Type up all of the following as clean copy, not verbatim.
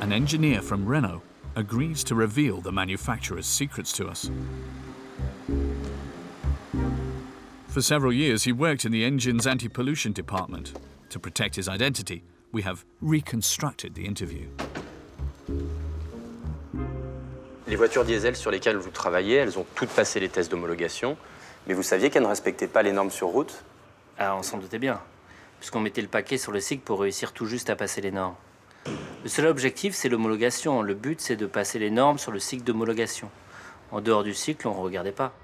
an engineer from Renault agrees to reveal the manufacturer's secrets to us. For several years, he worked in the engine's anti-pollution department. To protect his identity, we have reconstructed the interview. Les voitures diesel sur lesquelles vous travaillez, elles ont toutes passé les tests d'homologation, mais vous saviez qu'elles ne respectaient pas les normes sur route? Ah, on s'en doutait bien, puisqu'on mettait le paquet sur le cycle pour réussir tout juste à passer les normes. Le seul objectif, c'est l'homologation. Le but, c'est de passer les normes sur le cycle d'homologation. En dehors du cycle, on ne regardait pas.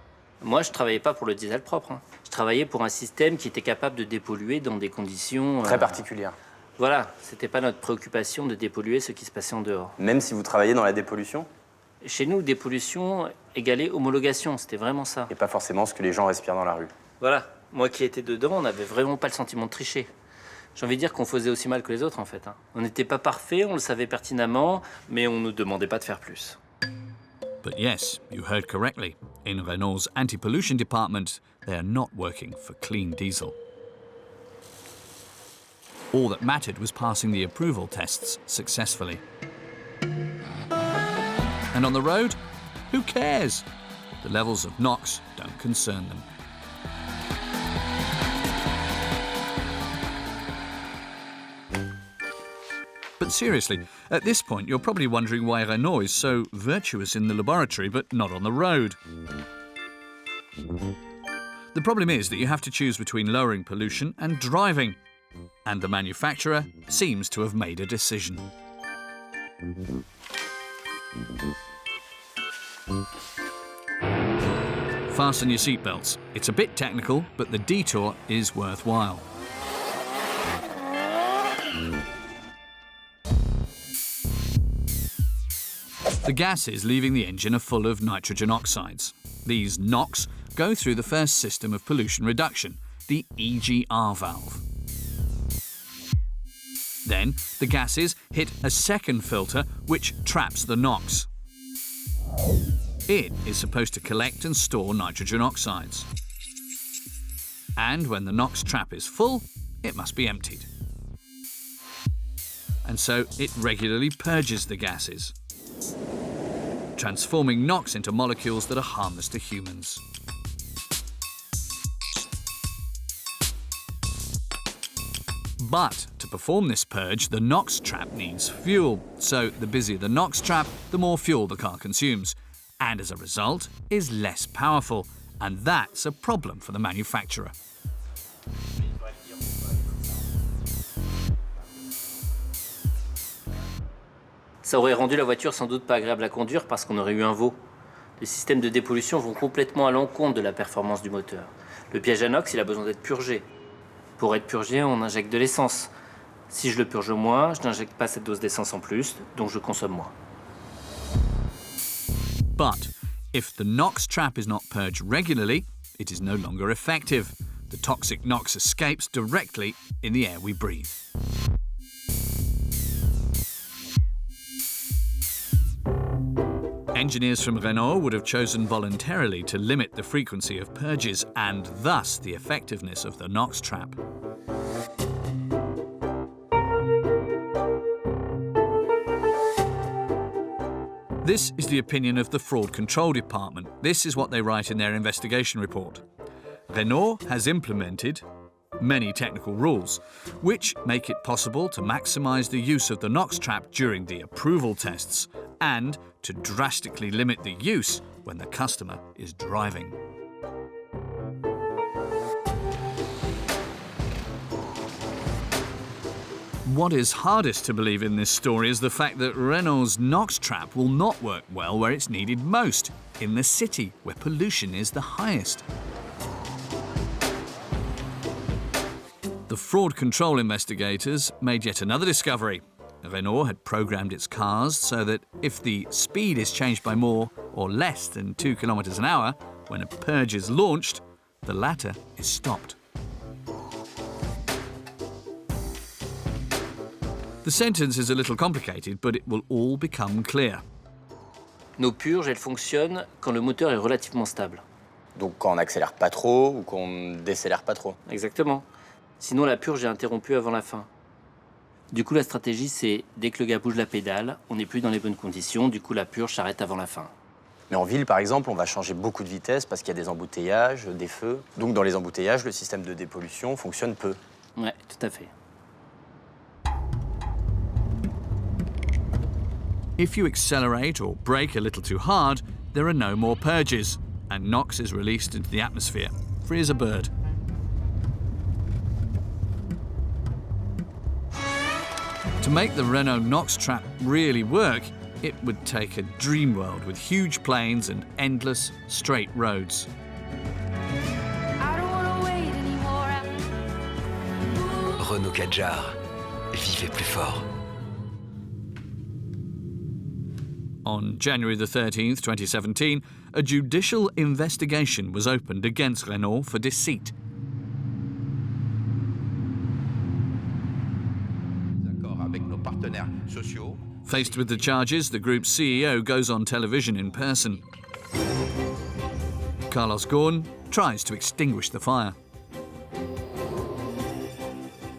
Moi, je ne travaillais pas pour le diesel propre. Je travaillais pour un système qui était capable de dépolluer dans des conditions... Très particulières. Voilà, c'était pas notre préoccupation de dépolluer ce qui se passait en dehors. Même si vous travaillez dans la dépollution? Chez nous, dépollution égalait homologation, c'était vraiment ça. Et pas forcément ce que les gens respirent dans la rue. Voilà, moi qui étais dedans, on n'avait vraiment pas le sentiment de tricher. J'ai envie de dire qu'on faisait aussi mal que les autres, en fait. On n'était pas parfaits, on le savait pertinemment, mais on ne nous demandait pas de faire plus. But yes, you heard correctly. In Renault's anti-pollution department, they are not working for clean diesel. All that mattered was passing the approval tests successfully. And on the road, who cares? The levels of NOx don't concern them. But seriously, at this point you're probably wondering why Renault is so virtuous in the laboratory but not on the road. The problem is that you have to choose between lowering pollution and driving, and the manufacturer seems to have made a decision. Fasten your seatbelts. It's a bit technical, but the detour is worthwhile. The gases leaving the engine are full of nitrogen oxides. These NOx go through the first system of pollution reduction, the EGR valve. Then the gases hit a second filter which traps the NOx. It is supposed to collect and store nitrogen oxides. And when the NOx trap is full, it must be emptied. And so it regularly purges the gases, transforming NOx into molecules that are harmless to humans. But to perform this purge, the NOx trap needs fuel. So the busier the NOx trap, the more fuel the car consumes, and as a result, is less powerful. And that's a problem for the manufacturer. Ça aurait rendu la voiture sans doute pas agréable à conduire parce qu'on aurait eu un veau. Les systèmes de dépollution vont complètement à l'encontre de la performance du moteur. Le piège à NOx, il a besoin d'être purgé. Pour être purgé, on injecte de l'essence. Si je le purge moins, je n'injecte pas cette dose d'essence en plus, donc je consomme moins. But if the NOx trap is not purged regularly, it is no longer effective. The toxic NOx escapes directly in the air we breathe. Engineers from Renault would have chosen voluntarily to limit the frequency of purges and thus the effectiveness of the NOx trap. This is the opinion of the Fraud Control Department. This is what they write in their investigation report. Renault has implemented many technical rules, which make it possible to maximise the use of the NOx trap during the approval tests and to drastically limit the use when the customer is driving. What is hardest to believe in this story is the fact that Renault's NOx trap will not work well where it's needed most, in the city, where pollution is the highest. The fraud control investigators made yet another discovery. Renault had programmed its cars so that if the speed is changed by more or less than 2 kilometers an hour, when a purge is launched, the latter is stopped. The sentence is a little complicated, but it will all become clear. Nos purges, elles fonctionnent quand le moteur est relativement stable. Donc quand on n'accélère pas trop ou qu'on ne décélère pas trop. Exactement. Sinon, la purge est interrompue avant la fin. Du coup, la stratégie, c'est dès que le gars bouge la pédale, on n'est plus dans les bonnes conditions, du coup la purge s'arrête avant la fin. Mais en ville, par exemple, on va changer beaucoup de vitesse parce qu'il y a des embouteillages, des feux. Donc dans les embouteillages, le système de dépollution fonctionne peu. Ouais, tout à fait. If you accelerate or brake a little too hard, there are no more purges, and NOx is released into the atmosphere, free as a bird. To make the Renault NOx trap really work, it would take a dream world with huge plains and endless straight roads. I don't wanna wait anymore. Renault Kadjar. Vivez plus fort. On January the 13th, 2017, a judicial investigation was opened against Renault for deceit. Faced with the charges, the group's CEO goes on television in person. Carlos Ghosn tries to extinguish the fire.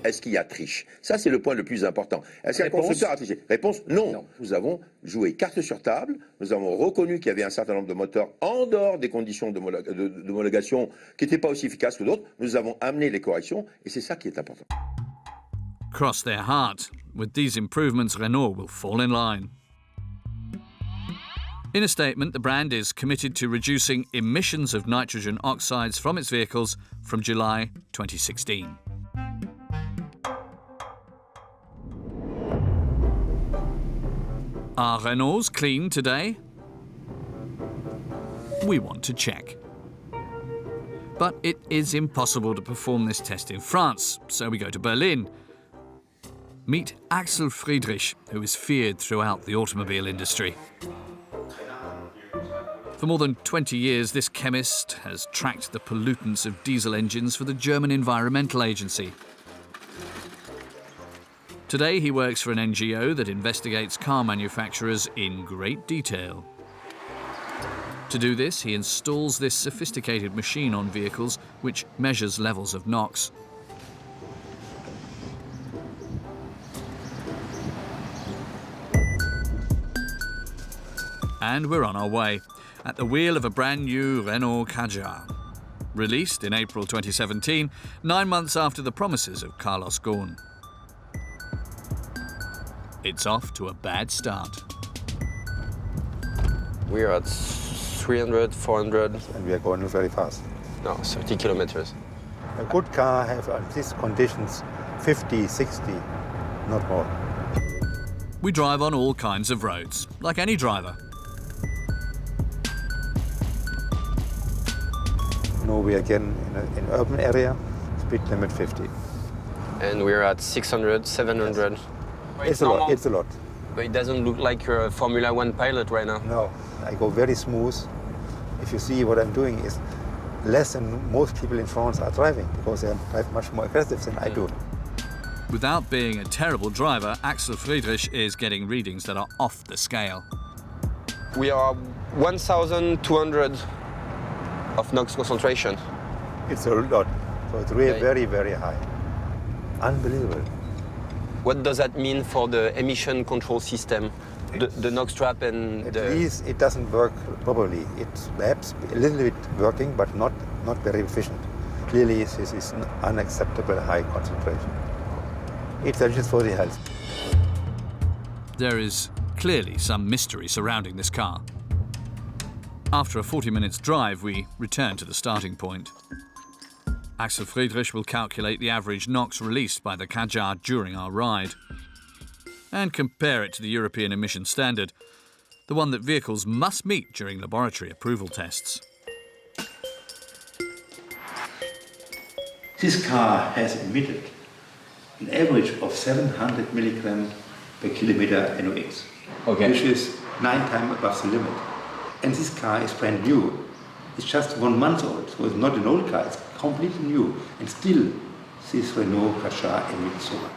Est-ce qu'il y a triche? Ça, c'est le point le plus important. Est-ce qu'un constructeur a triché? Réponse, non. Nous avons joué carte sur table. Nous avons reconnu qu'il y avait un certain nombre de moteurs en dehors des conditions d'homologation qui n'étaient pas aussi efficaces que d'autres. Nous avons amené les corrections et c'est ça qui est important. Cross their heart. With these improvements, Renault will fall in line. In a statement, the brand is committed to reducing emissions of nitrogen oxides from its vehicles from July 2016. Are Renaults clean today? We want to check. But it is impossible to perform this test in France, so we go to Berlin. Meet Axel Friedrich, who is feared throughout the automobile industry. For more than 20 years, this chemist has tracked the pollutants of diesel engines for the German Environmental Agency. Today, he works for an NGO that investigates car manufacturers in great detail. To do this, he installs this sophisticated machine on vehicles which measures levels of NOx. And we're on our way, at the wheel of a brand new Renault Kadjar. Released in April 2017, 9 months after the promises of Carlos Ghosn. It's off to a bad start. We're at 300, 400. And we are going very fast. No, 30 kilometers. A good car has, on these conditions, 50, 60, not more. We drive on all kinds of roads, like any driver. No, we are again in an urban area, speed limit 50. And we're at 600, 700. Yes. It's a lot, it's a lot. But it doesn't look like you're a Formula One pilot right now. No, I go very smooth. If you see what I'm doing is less than most people in France are driving because they drive much more aggressive than I do. Without being a terrible driver, Axel Friedrich is getting readings that are off the scale. We are 1,200 of NOx concentration. It's a lot, so it's really very, very high. Unbelievable. What does that mean for the emission control system? The NOx trap and At least it doesn't work properly. It's perhaps a little bit working, but not very efficient. Clearly, this is an unacceptable high concentration. It's dangerous for the health. There is clearly some mystery surrounding this car. After a 40 minutes drive, we return to the starting point. Axel Friedrich will calculate the average NOx released by the Kadjar during our ride and compare it to the European emission standard, the one that vehicles must meet during laboratory approval tests. This car has emitted an average of 700 milligram per kilometer NOx, which is 9 times above the limit. And this car is brand new. It's just 1 month old, so it's not an old car, it's completely new. And still, this Renault Kadjar emits so much.